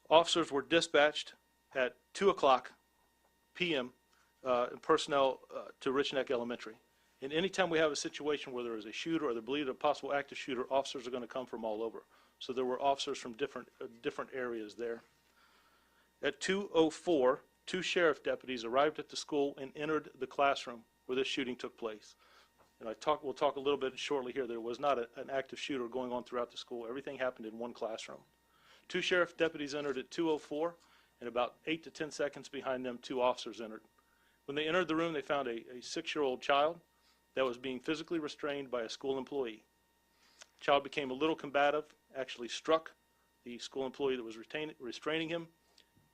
Officers were dispatched at 2 o'clock p.m. Personnel to Rich Neck Elementary. And anytime we have a situation where there is a shooter or the believed a possible active shooter, officers are going to come from all over. So there were officers from different areas there. At 2:04, 2 sheriff deputies arrived at the school and entered the classroom where this shooting took place. And we'll talk a little bit shortly here. There was not an active shooter going on throughout the school. Everything happened in one classroom. 2 sheriff deputies entered at 2:04, and about 8 to 10 seconds behind them, 2 officers entered. When they entered the room, they found a 6-year-old child that was being physically restrained by a school employee. The child became a little combative, actually struck the school employee that was restraining him,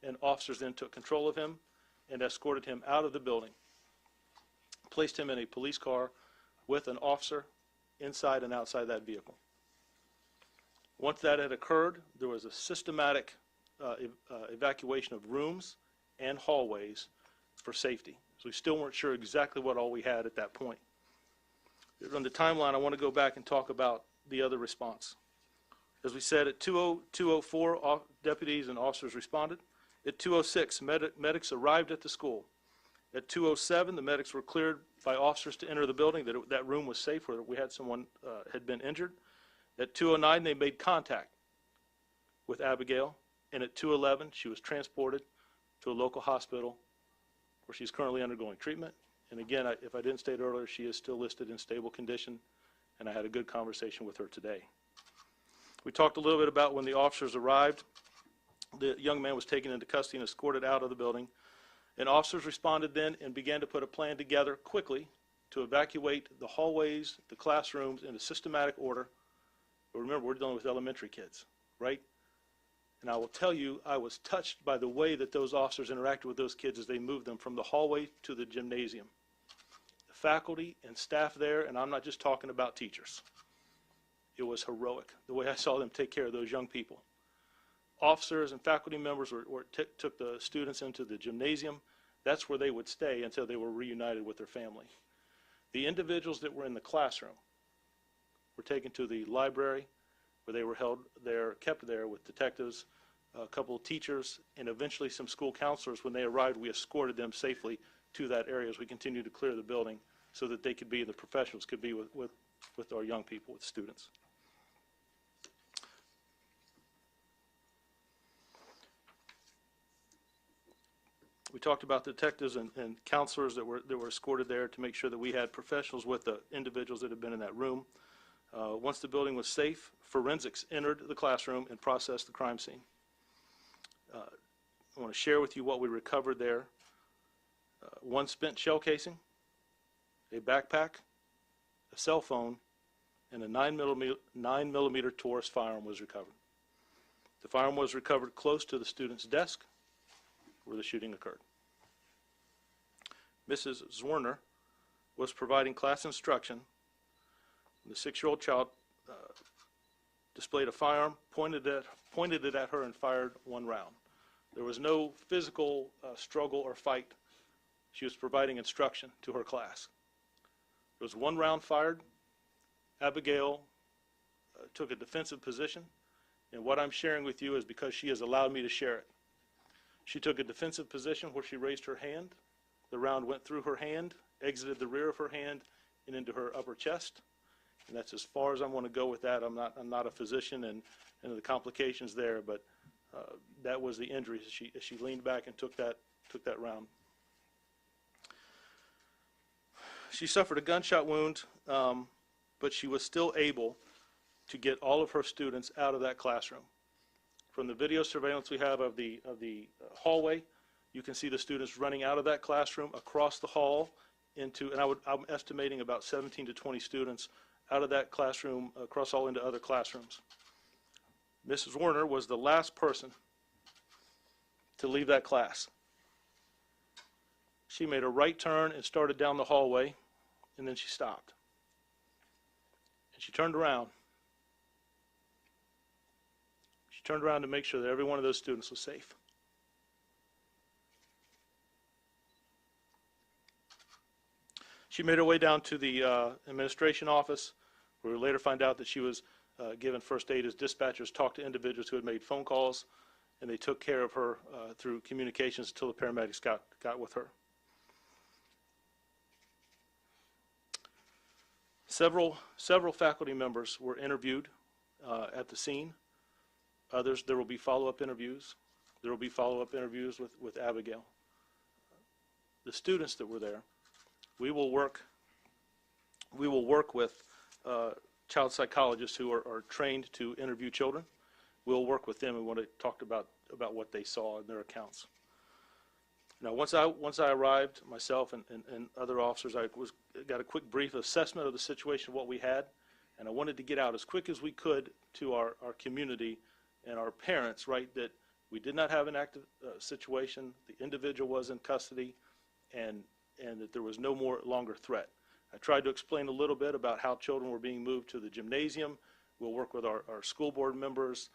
and officers then took control of him and escorted him out of the building, placed him in a police car with an officer inside and outside that vehicle. Once that had occurred, there was a systematic evacuation of rooms and hallways for safety. So we still weren't sure exactly what all we had at that point. On the timeline, I want to go back and talk about the other response. As we said, at 2:04, deputies and officers responded. At 2:06, medics arrived at the school. At 2:07, the medics were cleared by officers to enter the building, that room was safe where we had someone had been injured. At 2:09, they made contact with Abigail, and at 2:11, she was transported to a local hospital where she's currently undergoing treatment. And again, if I didn't state earlier, she is still listed in stable condition, and I had a good conversation with her today. We talked a little bit about when the officers arrived. The young man was taken into custody and escorted out of the building. And officers responded then and began to put a plan together quickly to evacuate the hallways, the classrooms in a systematic order. But remember, we're dealing with elementary kids, right? And I will tell you, I was touched by the way that those officers interacted with those kids as they moved them from the hallway to the gymnasium. The faculty and staff there, and I'm not just talking about teachers. It was heroic, the way I saw them take care of those young people. Officers and faculty members took the students into the gymnasium. That's where they would stay until they were reunited with their family. The individuals that were in the classroom were taken to the library, where they were held there, kept there with detectives, a couple of teachers, and eventually some school counselors. When they arrived, we escorted them safely to that area as we continued to clear the building so that they could be, the professionals could be with our young people, with students. We talked about the detectives and counselors that were escorted there to make sure that we had professionals with the individuals that had been in that room. Once the building was safe, forensics entered the classroom and processed the crime scene. I want to share with you what we recovered there. 1 spent shell casing, a backpack, a cell phone, and a 9mm Taurus firearm was recovered. The firearm was recovered close to the student's desk where the shooting occurred. Mrs. Zwerner was providing class instruction. The 6-year-old child displayed a firearm, pointed it at her, and fired 1 round. There was no physical struggle or fight. She was providing instruction to her class. There was 1 round fired. Abigail took a defensive position, and what I'm sharing with you is because she has allowed me to share it. She took a defensive position where she raised her hand. The round went through her hand, exited the rear of her hand, and into her upper chest. And that's as far as I want to go with that. I'm not a physician, and the complications there, but that was the injury as she leaned back and took that round. She suffered a gunshot wound, but she was still able to get all of her students out of that classroom. From the video surveillance we have of the hallway, you can see the students running out of that classroom across the hall into, and I'm estimating about 17 to 20 students out of that classroom across all into other classrooms. Mrs. Werner was the last person to leave that class. She made a right turn and started down the hallway, and then she stopped. And she turned around. She turned around to make sure that every one of those students was safe. She made her way down to the administration office, where we later find out that she was given first aid as dispatchers talked to individuals who had made phone calls and they took care of her through communications until the paramedics got with her. Several faculty members were interviewed at the scene. Others, there will be follow-up interviews. There will be follow-up interviews with Abigail. The students that were there, we will work with child psychologists who are trained to interview children. We'll work with them and want to talk about what they saw in their accounts. Now, once I arrived, myself and other officers, got a quick brief assessment of the situation, what we had, and I wanted to get out as quick as we could to our community and our parents, right, that we did not have an active situation, the individual was in custody, and that there was no longer threat. I tried to explain a little bit about how children were being moved to the gymnasium. We'll work with our school board members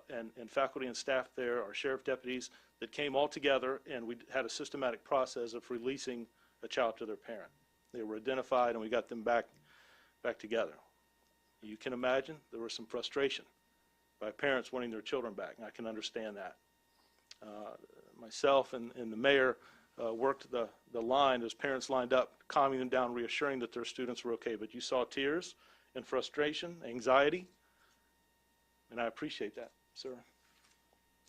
and faculty and staff there, our sheriff deputies, that came all together, and we had a systematic process of releasing a child to their parent. They were identified, and we got them back together. You can imagine there was some frustration by parents wanting their children back, and I can understand that. Myself and the mayor worked the line as parents lined up, calming them down, reassuring that their students were okay. But you saw tears and frustration, anxiety, and I appreciate that, sir.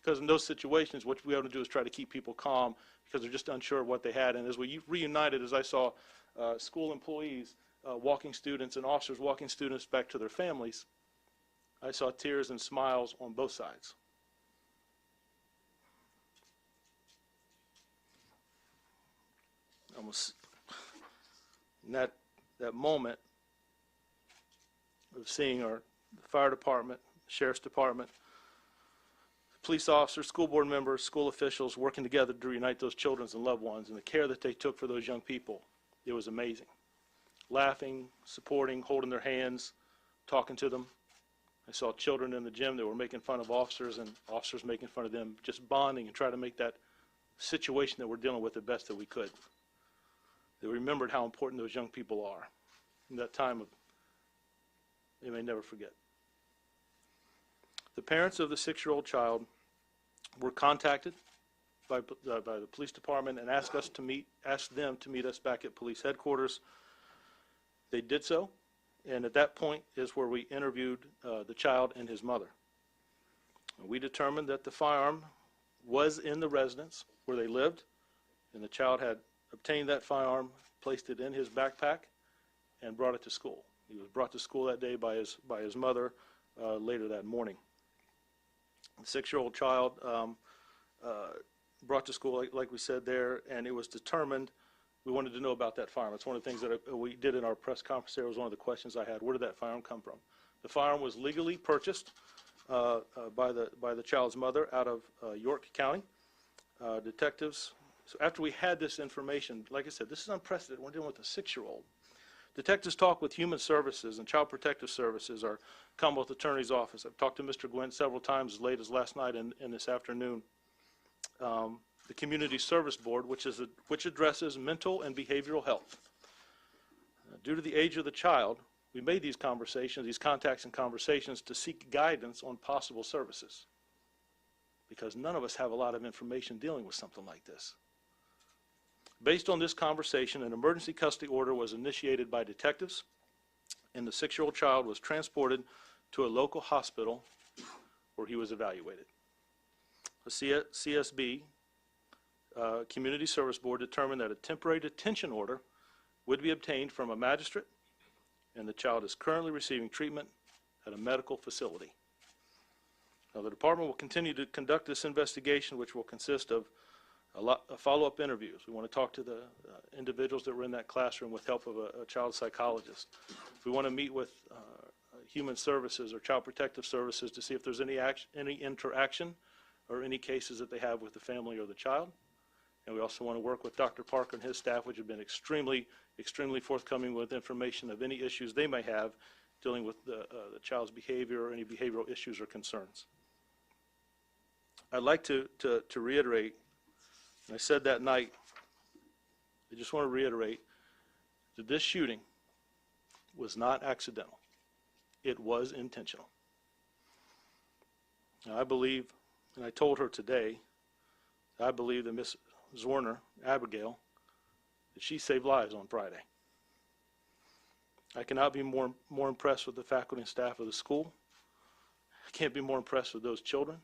Because in those situations, what we have to do is try to keep people calm because they're just unsure of what they had. And as we reunited, as I saw school employees walking students and officers walking students back to their families, I saw tears and smiles on both sides. Almost in that moment of seeing our fire department, sheriff's department, police officers, school board members, school officials working together to reunite those children and loved ones, and the care that they took for those young people, it was amazing. Laughing, supporting, holding their hands, talking to them. I saw children in the gym that were making fun of officers and officers making fun of them, just bonding and trying to make that situation that we're dealing with the best that we could. They remembered how important those young people are in that time they may never forget. The parents of the 6-year-old child were contacted by the police department and asked them to meet us back at police headquarters. They did so, and at that point is where we interviewed the child and his mother. We determined that the firearm was in the residence where they lived, and the child had obtained that firearm, placed it in his backpack, and brought it to school. He was brought to school that day by his mother later that morning. The 6-year-old child brought to school, like we said there, and it was determined we wanted to know about that firearm. It's one of the things that we did in our press conference there. Was one of the questions I had. Where did that firearm come from? The firearm was legally purchased by the child's mother out of York County. Detectives, so after we had this information, like I said, this is unprecedented. We're dealing with a 6-year-old. Detectives talked with Human Services and Child Protective Services, our Commonwealth Attorney's Office. I've talked to Mr. Gwynn several times, as late as last night and this afternoon. The Community Service Board, which addresses mental and behavioral health. Due to the age of the child, we made these contacts and conversations to seek guidance on possible services, because none of us have a lot of information dealing with something like this. Based on this conversation, an emergency custody order was initiated by detectives, and the 6-year-old child was transported to a local hospital where he was evaluated. The CSB, Community Service Board, determined that a temporary detention order would be obtained from a magistrate, and the child is currently receiving treatment at a medical facility. Now, the department will continue to conduct this investigation, which will consist of follow-up interviews. We want to talk to the individuals that were in that classroom with help of a child psychologist. We want to meet with Human Services or Child Protective Services to see if there's any interaction or any cases that they have with the family or the child. And we also want to work with Dr. Parker and his staff, which have been extremely forthcoming with information of any issues they may have dealing with the child's behavior or any behavioral issues or concerns. I'd like to reiterate, and I said that night, I just want to reiterate that this shooting was not accidental. It was intentional. Now, I believe And I told her today, I believe that Miss Zorner, Abigail, that she saved lives on Friday. I cannot be more impressed with the faculty and staff of the school. I can't be more impressed with those children,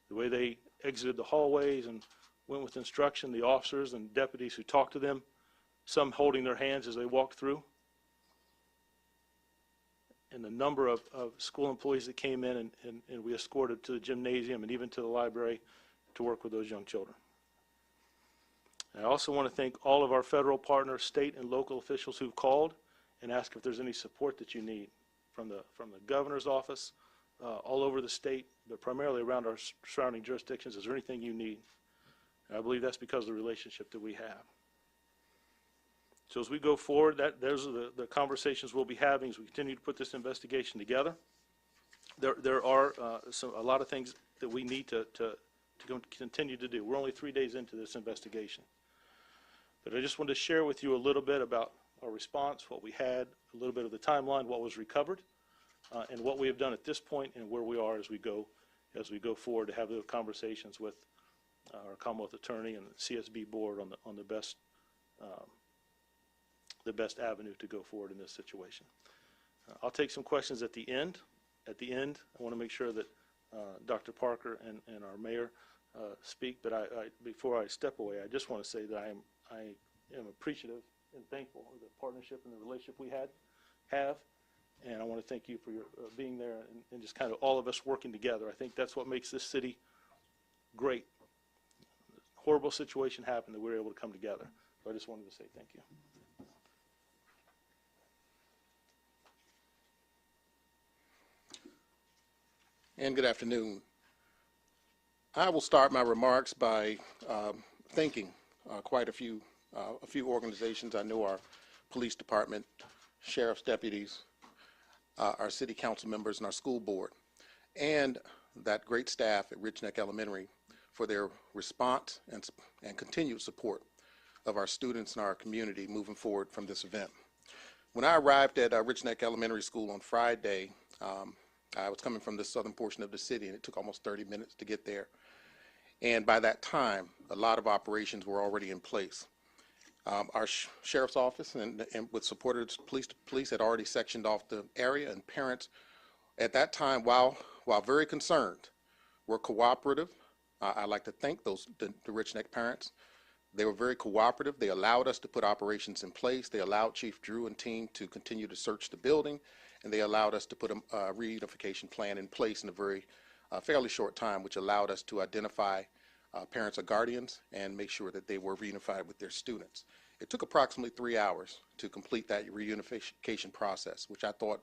the way they exited the hallways and went with instruction, the officers and deputies who talked to them, some holding their hands as they walked through, and the number of school employees that came in and we escorted to the gymnasium and even to the library to work with those young children. And I also want to thank all of our federal partners, state and local officials who've called and asked if there's any support that you need from the governor's office, all over the state, but primarily around our surrounding jurisdictions. Is there anything you need? And I believe that's because of the relationship that we have. So as we go forward, those are the conversations we'll be having as we continue to put this investigation together. There are a lot of things that we need to continue to do. We're only 3 days into this investigation. But I just wanted to share with you a little bit about our response, what we had, a little bit of the timeline, what was recovered, and what we have done at this point and where we are as we go forward to have those conversations with our Commonwealth Attorney and the CSB board on the best avenue to go forward in this situation. I'll take some questions at the end. At the end, I want to make sure that Dr. Parker and our mayor speak, but before I step away, I just want to say that I am appreciative and thankful of the partnership and the relationship we have, and I want to thank you for your being there and just kind of all of us working together. I think that's what makes this city great. Horrible situation happened that we were able to come together. So I just wanted to say thank you. And good afternoon. I will start my remarks by thanking quite a few organizations. I know our police department, sheriff's deputies, our city council members, and our school board, and that great staff at Rich Neck Elementary for their response and continued support of our students and our community moving forward from this event. When I arrived at Rich Neck Elementary School on Friday, I was coming from the southern portion of the city, and it took almost 30 minutes to get there. And by that time, a lot of operations were already in place. Our sheriff's office and with supporters, police had already sectioned off the area, and parents at that time, while very concerned, were cooperative. I'd like to thank the Rich Neck parents. They were very cooperative. They allowed us to put operations in place. They allowed Chief Drew and team to continue to search the building, and they allowed us to put a reunification plan in place in a very fairly short time, which allowed us to identify parents or guardians and make sure that they were reunified with their students. It took approximately 3 hours to complete that reunification process, which I thought,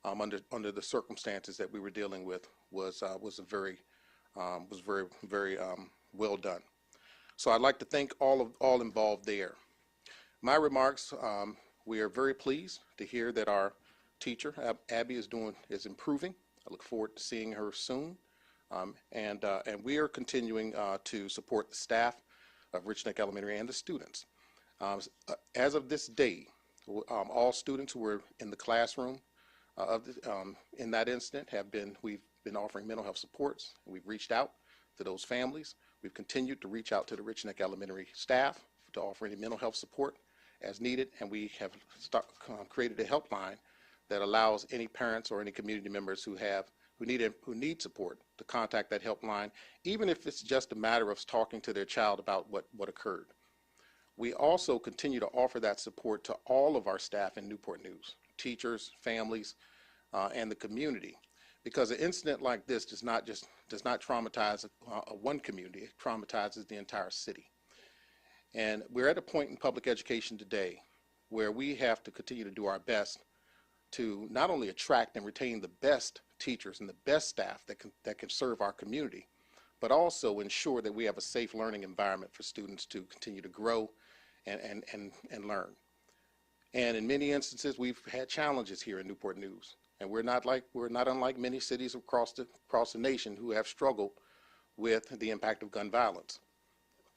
under the circumstances that we were dealing with, was very well done. So I'd like to thank all involved there. My remarks, we are very pleased to hear that our teacher, Abby, is improving. I look forward to seeing her soon. And we are continuing to support the staff of Rich Neck Elementary and the students. As of this day, all students who were in the classroom in that incident we've been offering mental health supports. We've reached out to those families. We've continued to reach out to the Rich Neck Elementary staff to offer any mental health support as needed, and we have created a helpline that allows any parents or any community members who need support to contact that helpline, even if it's just a matter of talking to their child about what occurred. We also continue to offer that support to all of our staff in Newport News, teachers, families, and the community, because an incident like this does not traumatize one community, it traumatizes the entire city. And we're at a point in public education today where we have to continue to do our best to not only attract and retain the best teachers and the best staff that can serve our community, but also ensure that we have a safe learning environment for students to continue to grow and learn. And in many instances, we've had challenges here in Newport News, and we're not unlike many cities across the nation who have struggled with the impact of gun violence.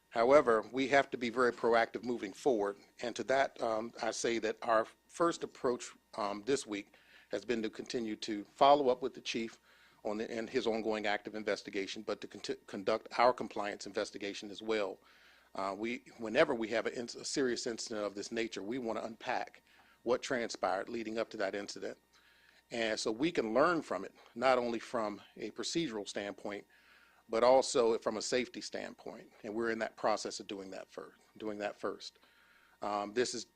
However, we have to be very proactive moving forward, and to that, I say that our first approach this week has been to continue to follow up with the chief in his ongoing active investigation, but to conduct our compliance investigation as well. Whenever we have a serious incident of this nature, we want to unpack what transpired leading up to that incident. And so we can learn from it, not only from a procedural standpoint, but also from a safety standpoint. And we're in that process of doing that first. This is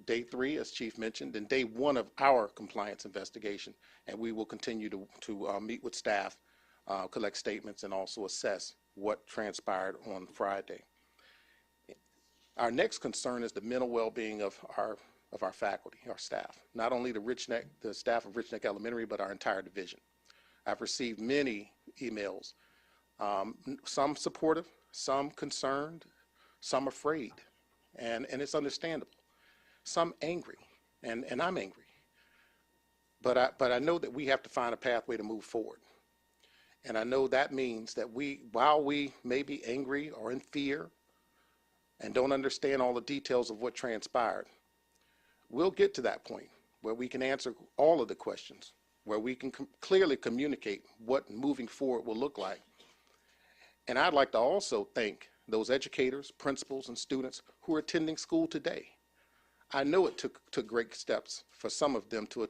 day 3, as Chief mentioned, and day 1 of our compliance investigation. And we will continue to meet with staff, collect statements, and also assess what transpired on Friday. Our next concern is the mental well-being of our faculty, our staff. Not only the staff of Rich Neck Elementary, but our entire division. I've received many emails, some supportive, some concerned, some afraid, and it's understandable. Some angry, and I'm angry. But I know that we have to find a pathway to move forward. And I know that means that while we may be angry or in fear and don't understand all the details of what transpired, we'll get to that point where we can answer all of the questions, where we can clearly communicate what moving forward will look like. And I'd like to also thank those educators, principals, and students who are attending school today. I know it took great steps for some of them to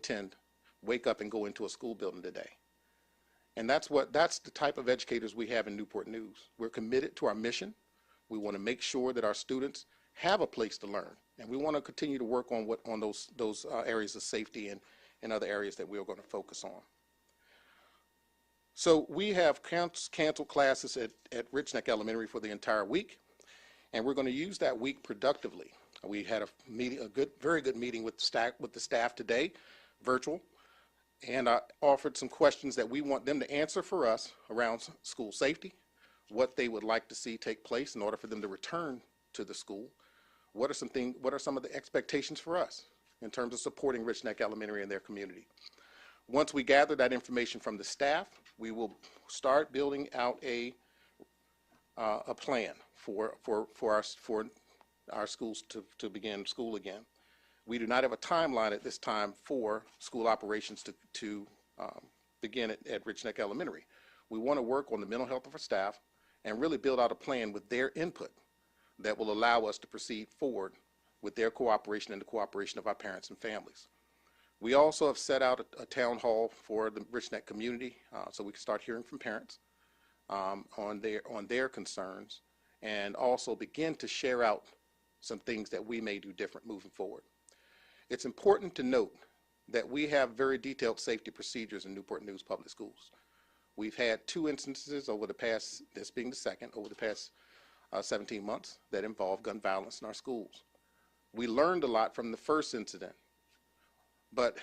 wake up and go into a school building today. And that's the type of educators we have in Newport News. We're committed to our mission. We want to make sure that our students have a place to learn, and we want to continue to work on those areas of safety and other areas that we are going to focus on. So we have canceled classes at Rich Neck Elementary for the entire week, and we're going to use that week productively. We had a very good meeting with the staff today, virtual, and I offered some questions that we want them to answer for us around school safety, what they would like to see take place in order for them to return to the school. What are some of the expectations for us in terms of supporting Rich Neck Elementary and their community? Once we gather that information from the staff, we will start building out a plan for our schools to begin school again. We do not have a timeline at this time for school operations to begin at Rich Neck Elementary. We want to work on the mental health of our staff and really build out a plan with their input that will allow us to proceed forward with their cooperation and the cooperation of our parents and families. We also have set out a town hall for the Rich Neck community so we can start hearing from parents on their concerns, and also begin to share out some things that we may do different moving forward. It's important to note that we have very detailed safety procedures in Newport News Public Schools. We've had 2 instances over the past, this being the second, over the past 17 months that involve gun violence in our schools. We learned a lot from the first incident, but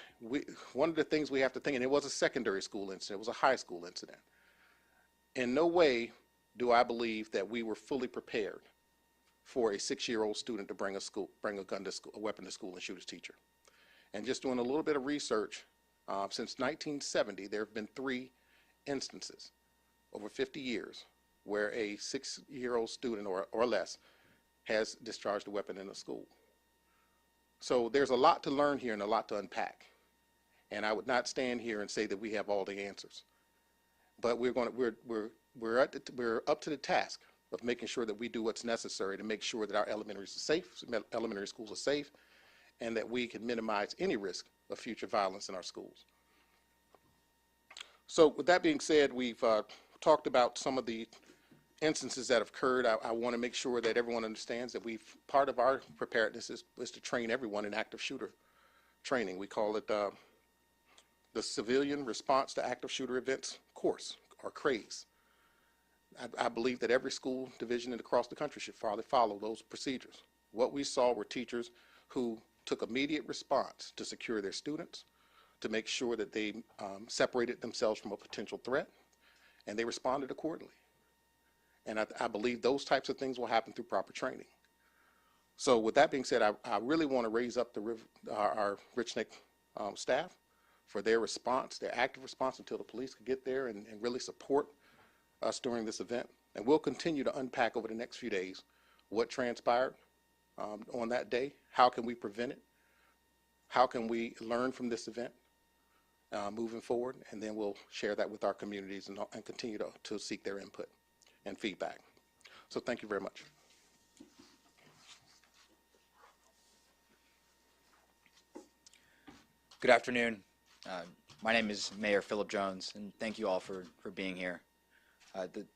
one of the things we have to think, and it was a secondary school incident, it was a high school incident. In no way do I believe that we were fully prepared for a 6-year-old student to bring a gun to school, a weapon to school, and shoot his teacher. And just doing a little bit of research, since 1970, there have been 3 instances over 50 years where a 6-year-old student or less has discharged a weapon in a school. So there's a lot to learn here and a lot to unpack. And I would not stand here and say that we have all the answers. But we're up to the task of making sure that we do what's necessary to make sure that our elementary schools are safe, and that we can minimize any risk of future violence in our schools. So with that being said, we've talked about some of the instances that have occurred. I want to make sure that everyone understands that part of our preparedness is to train everyone in active shooter training. We call it the Civilian Response to Active Shooter Events course, or CRAZE. I believe that every school division across the country should follow those procedures. What we saw were teachers who took immediate response to secure their students, to make sure that they separated themselves from a potential threat, and they responded accordingly. And I believe those types of things will happen through proper training. So with that being said, I really want to raise up our Rich Neck staff for their response, their active response, until the police could get there and really support us during this event. And we'll continue to unpack over the next few days what transpired on that day. How can we prevent it? How can we learn from this event? moving forward, and then we'll share that with our communities and continue to seek their input and feedback. So thank you very much. Good afternoon. My name is Mayor Philip Jones, and thank you all for being here.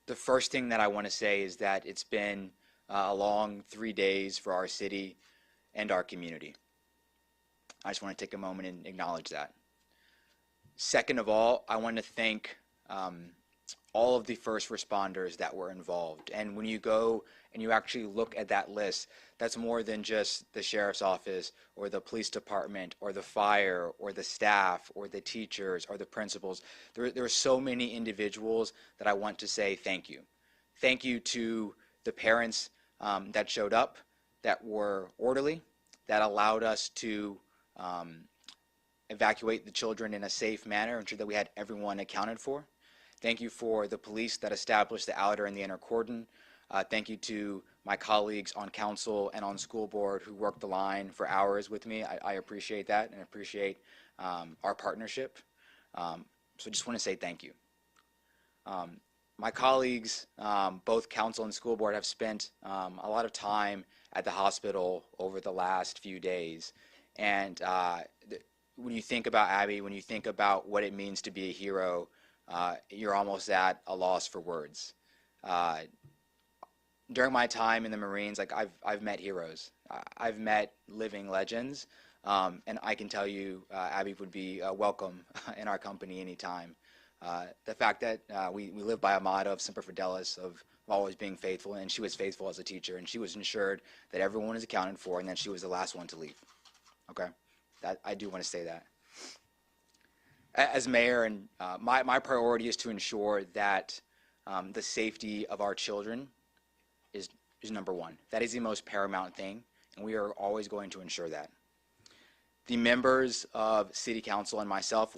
The first thing that I want to say is that it's been a long 3 days for our city and our community. I just want to take a moment and acknowledge that. Second of all, I want to thank all of the first responders that were involved. And when you go and you actually look at that list, that's more than just the sheriff's office or the police department or the fire or the staff or the teachers or the principals. There are so many individuals that I want to say thank you. Thank you to the parents that showed up, that were orderly, that allowed us to evacuate the children in a safe manner, ensure that we had everyone accounted for. Thank you for the police that established the outer and the inner cordon. Thank you to my colleagues on council and on school board who worked the line for hours with me. I appreciate that and appreciate our partnership. So I just want to say thank you. My colleagues, both council and school board, have spent a lot of time at the hospital over the last few days. And when you think about Abby, when you think about what it means to be a hero, you're almost at a loss for words. During my time in the Marines, like I've met heroes. I've met living legends, and I can tell you, Abby would be welcome in our company anytime. The fact that we live by a motto of Semper Fidelis, of always being faithful, and she was faithful as a teacher, and she was ensured that everyone is accounted for, and that she was the last one to leave. Okay, that I do want to say that. As mayor, and my priority is to ensure that the safety of our children is number one. That is the most paramount thing, and we are always going to ensure that. The members of City Council and myself,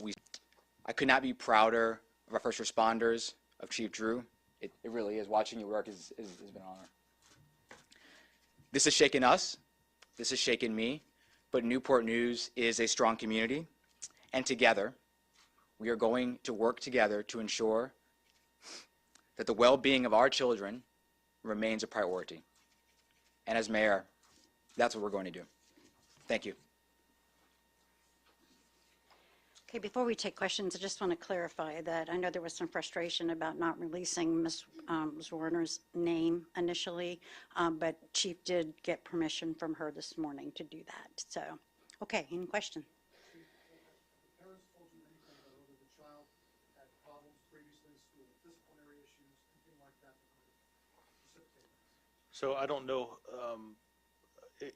I could not be prouder of our first responders, of Chief Drew. It really is. Watching you work has been an honor. This has shaken us. This has shaken me. But Newport News is a strong community, and together, we are going to work together to ensure that the well-being of our children remains a priority. And as mayor, that's what we're going to do. Thank you. Okay, before we take questions, I just want to clarify that I know there was some frustration about not releasing Ms. Warner's name initially, but Chief did get permission from her this morning to do that. So, okay, any questions? Parents told you anything about whether the child had problems previously in school, disciplinary issues, anything like that that would precipitate this? So I don't know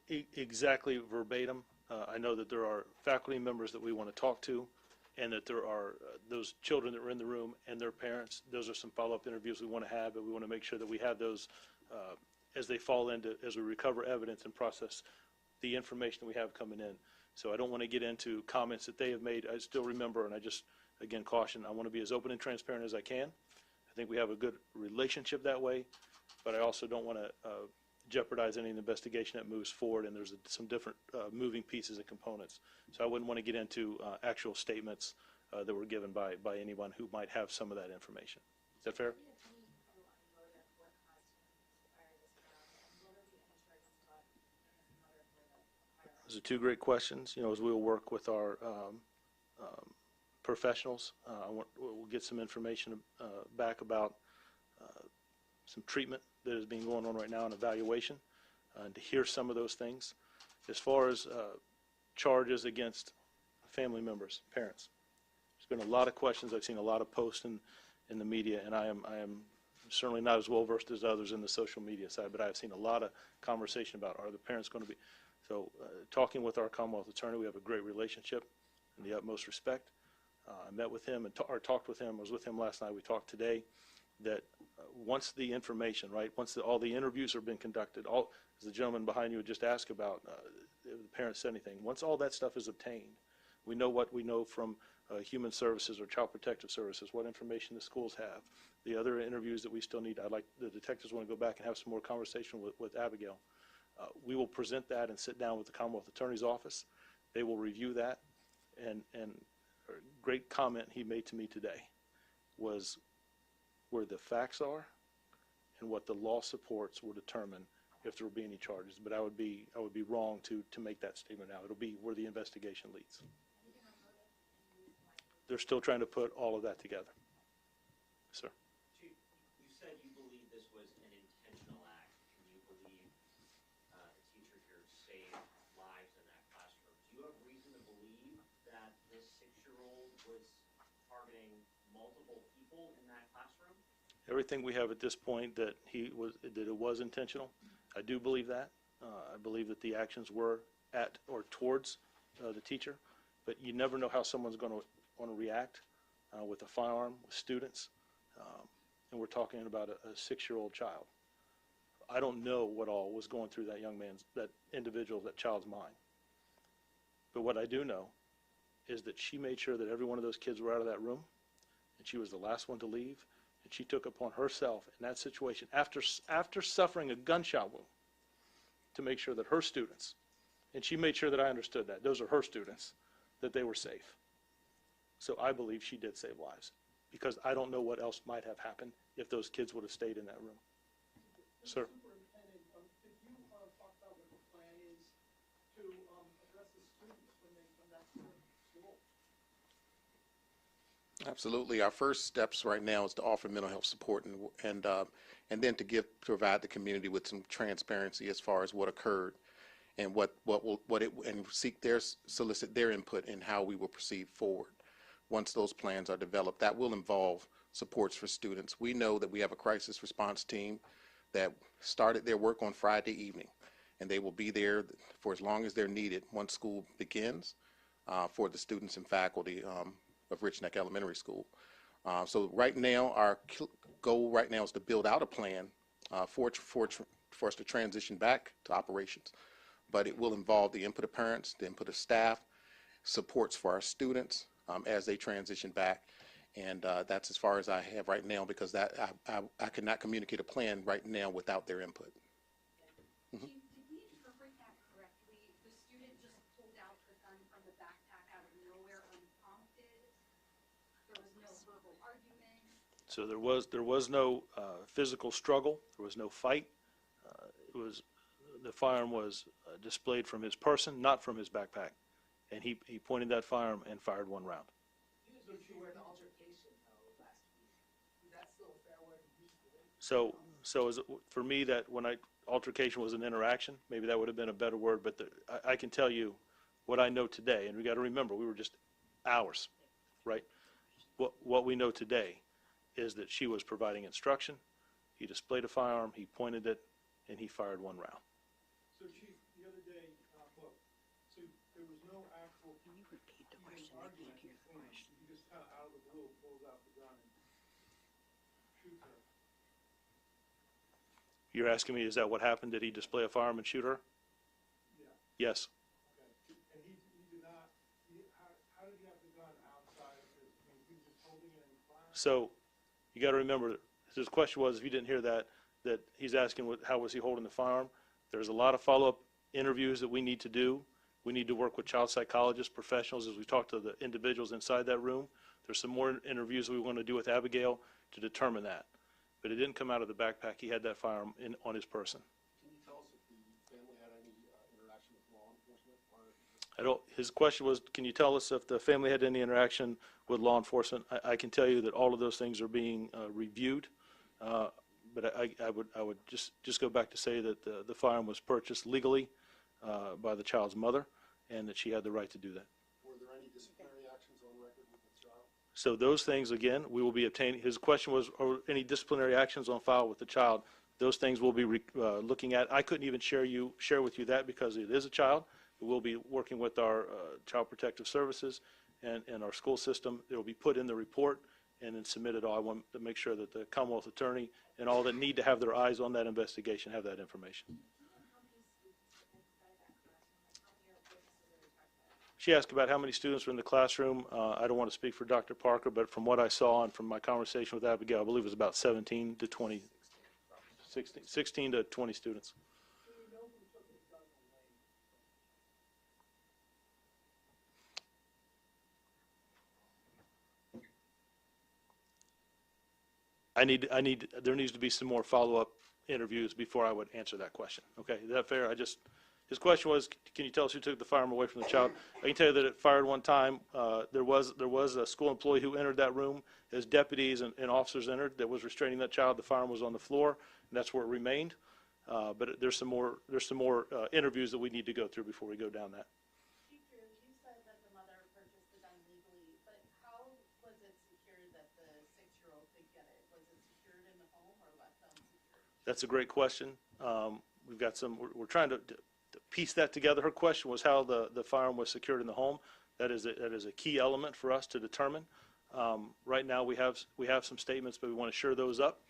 exactly verbatim. I know that there are faculty members that we want to talk to, and that there are those children that were in the room and their parents. Those are some follow-up interviews we want to have, but we want to make sure that we have those as they fall into, as we recover evidence and process the information that we have coming in. So I don't want to get into comments that they have made. I still remember, and I just, again, caution, I want to be as open and transparent as I can. I think we have a good relationship that way, but I also don't want to jeopardize any investigation that moves forward, and there's some different moving pieces and components. So I wouldn't want to get into actual statements that were given by anyone who might have some of that information. Is that fair? Those are two great questions. You know, as we'll work with our professionals, we'll get some information back about some treatment that is being going on right now, an evaluation, and to hear some of those things. As far as charges against family members, parents, there's been a lot of questions. I've seen a lot of posts in the media, and I am certainly not as well versed as others in the social media side, but I've seen a lot of conversation about, are the parents going to be, so talking with our Commonwealth Attorney, we have a great relationship and the utmost respect. I met with him or talked with him. I was with him last night. We talked today. That once the information, right, once all the interviews have been conducted, as the gentleman behind you just asked about, if the parents said anything, once all that stuff is obtained, we know what we know from Human Services or Child Protective Services, what information the schools have, the other interviews that we still need. I'd like the detectives want to go back and have some more conversation with Abigail. We will present that and sit down with the Commonwealth Attorney's Office. They will review that and great comment he made to me today was where the facts are and what the law supports will determine if there will be any charges. But I would be wrong to make that statement now. It'll be where the investigation leads. They're still trying to put all of that together. Sir. Chief, you said you believe this was an intentional act, and you believe the teacher here saved lives in that classroom. Do you have reason to believe that this 6-year-old was targeting multiple people in that classroom? Everything we have at this point that it was intentional. I do believe that. I believe that the actions were at or towards the teacher, but you never know how someone's going to want to react with a firearm, with students, and we're talking about a 6-year-old child. I don't know what all was going through that individual, that child's mind. But what I do know is that she made sure that every one of those kids were out of that room, and she was the last one to leave. And she took upon herself in that situation, after suffering a gunshot wound, to make sure that her students, and she made sure that I understood that, those are her students, that they were safe. So I believe she did save lives, because I don't know what else might have happened if those kids would have stayed in that room. Sir. Superintendent, could you talk about what the plan is to address the students when they come back to school? Absolutely. Our first steps right now is to offer mental health support and then to provide the community with some transparency as far as what occurred and solicit their input in how we will proceed forward. Once those plans are developed, that will involve supports for students. We know that we have a crisis response team that started their work on Friday evening, and they will be there for as long as they're needed once school begins for the students and faculty of Rich Neck Elementary School. So right now, our goal right now is to build out a plan for us to transition back to operations. But it will involve the input of parents, the input of staff, supports for our students as they transition back. And that's as far as I have right now, because I cannot communicate a plan right now without their input. Chief, did we interpret that correctly? The student just pulled out the gun from the backpack out of nowhere unprompted? There was no verbal argument? So there was no physical struggle. There was no fight. The firearm was displayed from his person, not from his backpack. And he pointed that firearm and fired one round. But you were in altercation though last week. Is that still a fair word to use today? So for me, that when altercation was an interaction, maybe that would have been a better word, but I can tell you what I know today, and we got to remember, we were just hours, right? What we know today is that she was providing instruction, he displayed a firearm, he pointed it, and he fired one round. So Chief, the other day, so there was no actual Can you repeat the question? I argument can't hear the between them. question. He just kind of out of the blue pulls out the gun and shoots her. You're asking me, is that what happened? Did he display a firearm and shoot her? Yeah, Yes. okay. And he did not, how did he have the gun outside of his, I mean, he was just holding it and firing? So you got to remember, his question was, if you didn't hear that he's asking how was he holding the firearm. There's a lot of follow-up interviews that we need to do. We need to work with child psychologists, professionals, as we talk to the individuals inside that room. There's some more interviews we want to do with Abigail to determine that. But it didn't come out of the backpack. He had that firearm on his person. Can you tell us if the family had any interaction with law enforcement? His question was, can you tell us if the family had any interaction with law enforcement? I can tell you that all of those things are being reviewed. But I would just go back to say that the firearm was purchased legally by the child's mother, and that she had the right to do that. Were there any disciplinary actions on record with the child? So those things, again, we will be obtaining. His question was, are any disciplinary actions on file with the child? Those things we'll be looking at. I couldn't even share with you that because it is a child. We'll be working with our Child Protective Services and our school system. It will be put in the report and then submitted. I want to make sure that the Commonwealth Attorney and all that need to have their eyes on that investigation have that information. She asked about how many students were in the classroom. I don't want to speak for Dr. Parker, but from what I saw and from my conversation with Abigail, I believe it was about 17 to 20, 16 to 20 students. there needs to be some more follow-up interviews before I would answer that question. Okay, is that fair? His question was, can you tell us who took the firearm away from the child? I can tell you that it fired one time. There was a school employee who entered that room as deputies and officers entered that was restraining that child. The firearm was on the floor, and that's where it remained. But there's some more interviews that we need to go through before we go down that. You said that the mother purchased the gun legally, but how was it secured that the 6-year-old could get it? Was it secured in the home or left unsecured? That's a great question. We've got we're trying to piece that together. Her question was how the firearm was secured in the home. That is a key element for us to determine. Right now we have some statements, but we want to shore those up.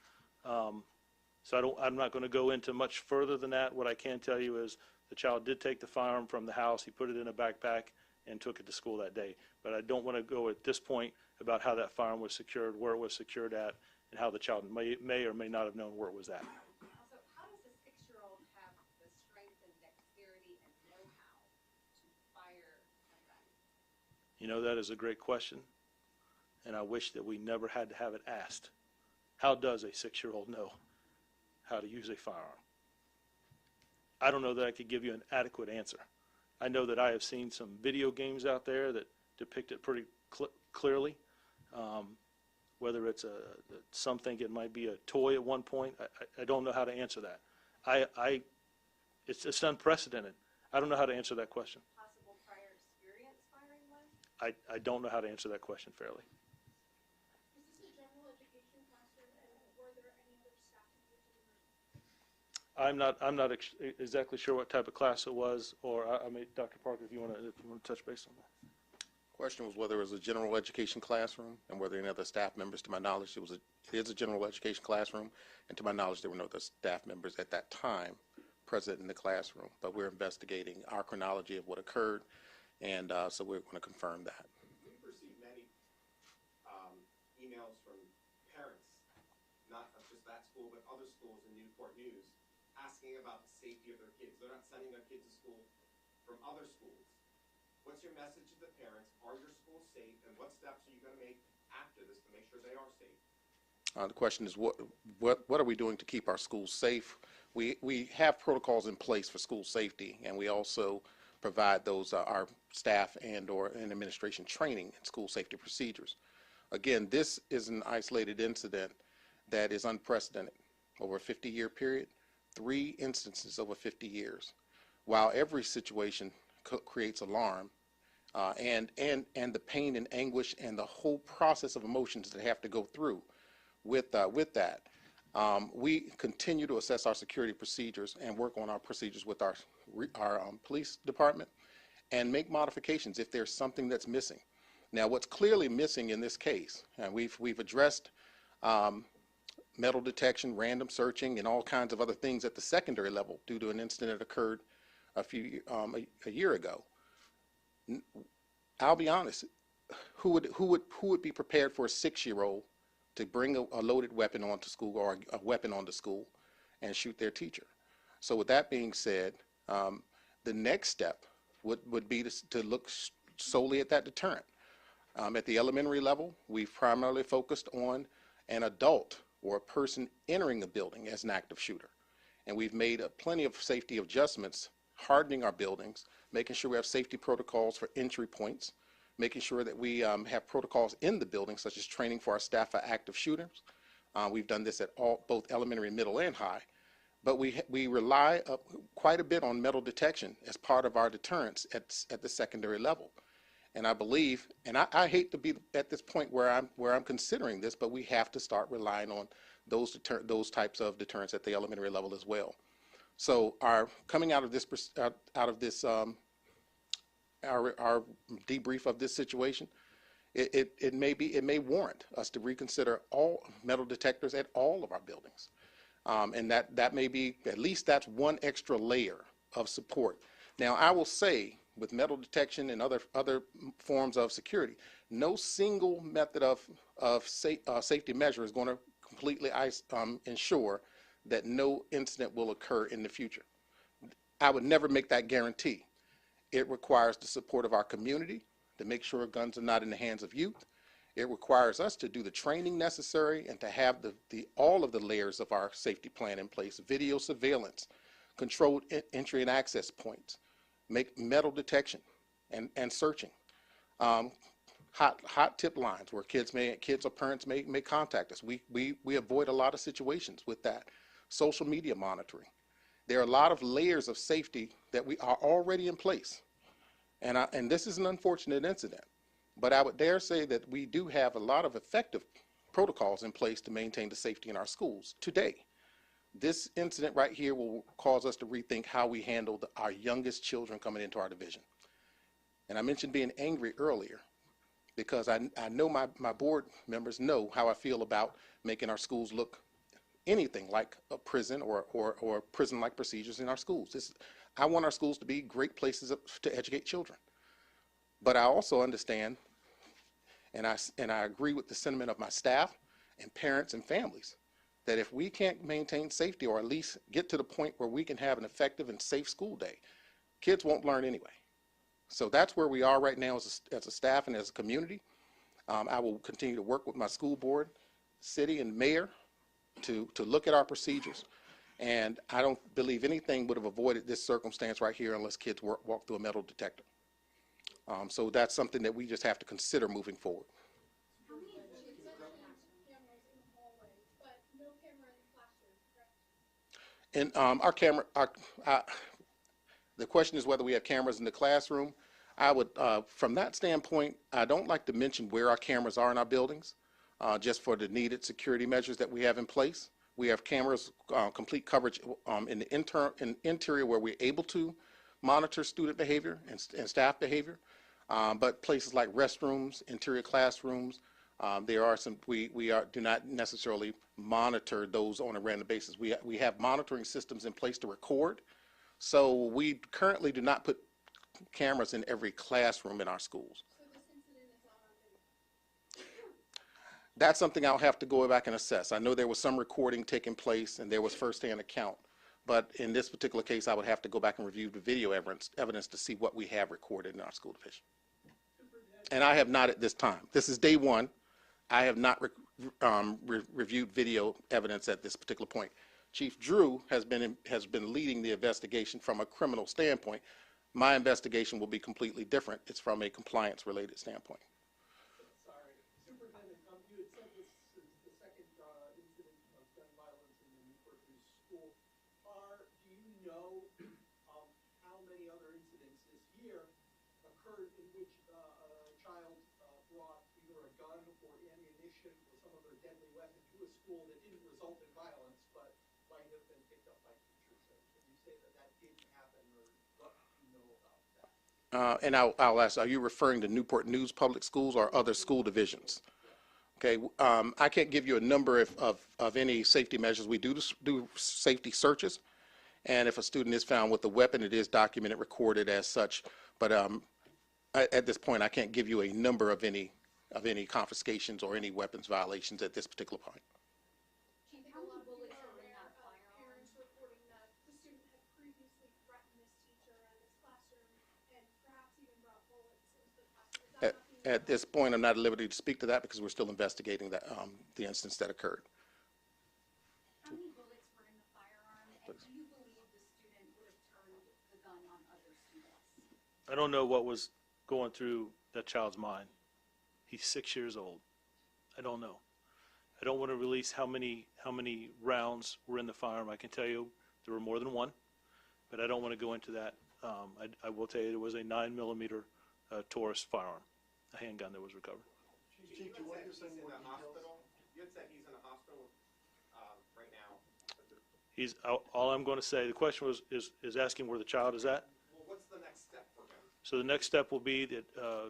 So I'm not going to go into much further than that. What I can tell you is the child did take the firearm from the house. He put it in a backpack and took it to school that day. But I don't want to go at this point about how that firearm was secured, where it was secured at, and how the child may or may not have known where it was at. Also, how does a 6-year-old have the strength and dexterity and know-how to fire a gun? You know, that is a great question, and I wish that we never had to have it asked. How does a 6-year-old know how to use a firearm? I don't know that I could give you an adequate answer. I know that I have seen some video games out there that depict it pretty clearly. Whether it's some think it might be a toy at one point, I don't know how to answer that. It's unprecedented. I don't know how to answer that question. Possible prior experience firing one? I don't know how to answer that question fairly. Is this a general education classroom, and were there any other staff members in the room? I'm not exactly sure what type of class it was, or I mean, Dr. Parker, if you want to touch base on that. Question was whether it was a general education classroom and whether any other staff members. To my knowledge, it is a general education classroom, and to my knowledge, there were no other staff members at that time present in the classroom. But we're investigating our chronology of what occurred, and so we're going to confirm that. We've received many emails from parents, not of just that school, but other schools in Newport News, asking about the safety of their kids. They're not sending their kids to school from other schools. What's your message to the parents? Are your schools safe, and what steps are you going to make after this to make sure they are safe? The question is, what are we doing to keep our schools safe? We have protocols in place for school safety, and we also provide those our staff and administration training in school safety procedures. Again, this is an isolated incident that is unprecedented. Over a 50-year period, 3 instances over 50 years. While every situation creates alarm, and the pain and anguish and the whole process of emotions that have to go through with that, we continue to assess our security procedures and work on our procedures with our police department and make modifications if there's something that's missing. Now, what's clearly missing in this case, and we've addressed metal detection, random searching, and all kinds of other things at the secondary level due to an incident that occurred a year ago. I'll be honest, who would be prepared for a 6-year-old to bring a loaded weapon onto school or a weapon onto school and shoot their teacher? So with that being said, the next step would be to look solely at that deterrent. At the elementary level, we've primarily focused on an adult or a person entering a building as an active shooter. And we've made plenty of safety adjustments, hardening our buildings, making sure we have safety protocols for entry points, making sure that we have protocols in the building, such as training for our staff for active shooters. We've done this at both elementary, middle, and high. But we rely quite a bit on metal detection as part of our deterrence at the secondary level. And I believe, and I hate to be at this point where I'm considering this, but we have to start relying on those types of deterrents at the elementary level as well. So our coming out of this our debrief of this situation, it may warrant us to reconsider all metal detectors at all of our buildings, and that may be, at least that's one extra layer of support. Now, I will say, with metal detection and other forms of security, no single method of safety measure is going to completely ensure that no incident will occur in the future. I would never make that guarantee. It requires the support of our community to make sure guns are not in the hands of youth, It requires us to do the training necessary and to have all of the layers of our safety plan in place: video surveillance, controlled entry and access points, make metal detection and searching, hot tip lines where kids or parents may contact us. We avoid a lot of situations with that. Social media monitoring. There are a lot of layers of safety that we are already in place. And this is an unfortunate incident, but I would dare say that we do have a lot of effective protocols in place to maintain the safety in our schools today. This incident right here will cause us to rethink how we handle our youngest children coming into our division. And I mentioned being angry earlier because I know my board members know how I feel about making our schools look anything like a prison or prison-like procedures in our schools. I want our schools to be great places to educate children. But I also understand, and I agree with the sentiment of my staff and parents and families, that if we can't maintain safety or at least get to the point where we can have an effective and safe school day, kids won't learn anyway. So that's where we are right now as a staff and as a community. I will continue to work with my school board, city, and mayor to look at our procedures. And I don't believe anything would have avoided this circumstance right here unless kids walk through a metal detector. So that's something that we just have to consider moving forward. How many cameras in the hallway, but no camera in the classroom, correct? And the question is whether we have cameras in the classroom. I would, from that standpoint, I don't like to mention where our cameras are in our buildings, just for the needed security measures that we have in place. We have cameras, complete coverage in the interior where we're able to monitor student behavior and staff behavior. But places like restrooms, interior classrooms, there are some, do not necessarily monitor those on a random basis. We have monitoring systems in place to record. So we currently do not put cameras in every classroom in our schools. So this incident is not on video? That's something I'll have to go back and assess. I know there was some recording taking place and there was firsthand account. But in this particular case, I would have to go back and review the video evidence to see what we have recorded in our school division. And I have not at this time. This is day one. I have not reviewed video evidence at this particular point. Chief Drew has been leading the investigation from a criminal standpoint. My investigation will be completely different. It's from a compliance-related standpoint. Sorry. Superintendent, you had said this is the second incident of gun violence in the Newport News School. Do you know how many other incidents this year occurred in which a child brought either a gun or ammunition or some other deadly weapon to a school that didn't result in violence but might have been picked up by teachers? So can you say that that didn't happen, or what do you know about that? And I'll ask, are you referring to Newport News Public Schools or other school divisions? Okay, I can't give you a number of any safety measures. We do safety searches, and if a student is found with a weapon, it is documented, recorded as such. But at this point, I can't give you a number of any confiscations or any weapons violations at this particular point. Chief, how many bullets were in that firearm? Parents reporting that the student had previously threatened this teacher and this classroom and perhaps even brought bullets into the classroom. Is that not being At this point, I'm not at liberty to speak to that because we're still investigating that, the instance that occurred. How many bullets were in the firearm, and do you believe the student would have turned the gun on other students? I don't know what was going through that child's mind. He's 6 years old. I don't know. I don't want to release how many rounds were in the firearm. I can tell you there were more than one, but I don't want to go into that. I will tell you there was a 9mm Taurus firearm, a handgun that was recovered. Chief, to what you're saying, He's in more the details? hospital. You had said he's in the hospital right now. He's all I'm going to say. The question is asking where the child is at. Well, what's the next step for him? So the next step will be that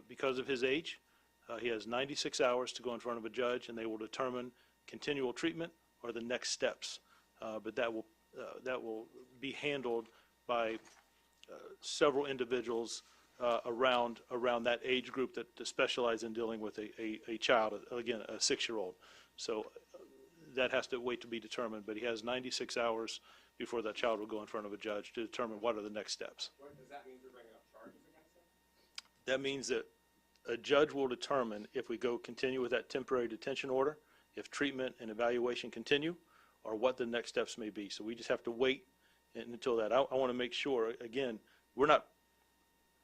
because of his age, he has 96 hours to go in front of a judge, and they will determine continual treatment or the next steps. But that will be handled by several individuals around that age group that specialize in dealing with a child, again, a 6-year-old. So that has to wait to be determined. But he has 96 hours before that child will go in front of a judge to determine what are the next steps. What does that mean? You're bringing up charges against him? That means that a judge will determine if we continue with that temporary detention order, if treatment and evaluation continue, or what the next steps may be. So we just have to wait until that. I want to make sure, again,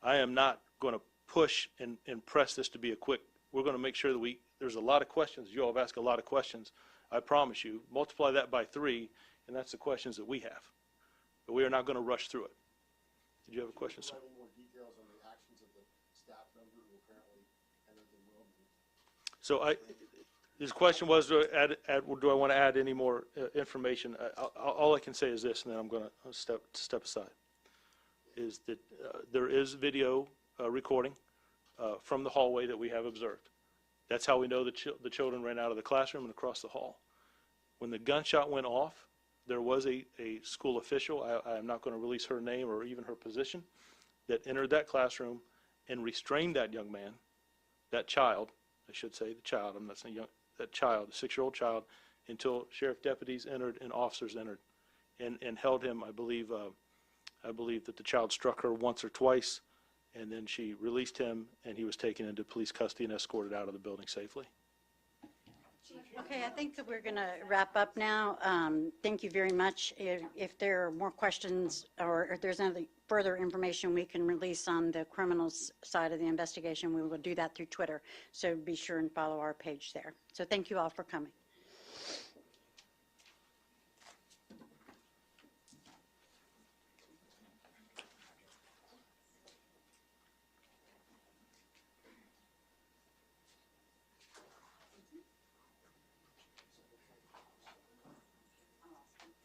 I am not going to push and press this to be a quick. We're going to make sure that there's a lot of questions. You all have asked a lot of questions. I promise you, multiply that by 3, and that's the questions that we have. But we are not going to rush through it. Did you have a question, sir? Any more details on the actions of the staff member who apparently entered the room? So his question was, do I want to add any more information? All I can say is this, and then I'm going to step aside, is that there is video recording from the hallway that we have observed. That's how we know the children ran out of the classroom and across the hall. When the gunshot went off, there was a school official, I am not going to release her name or even her position, that entered that classroom and restrained that young man, that child, I should say, the child, I'm not saying young, that child, a 6-year-old child, until sheriff deputies entered and officers entered and held him. I believe that the child struck her once or twice, and then she released him, and he was taken into police custody and escorted out of the building safely. Okay, I think that we're going to wrap up now. Thank you very much. If there are more questions or if there's any further information we can release on the criminals side of the investigation, we will do that through Twitter. So be sure and follow our page there. So thank you all for coming.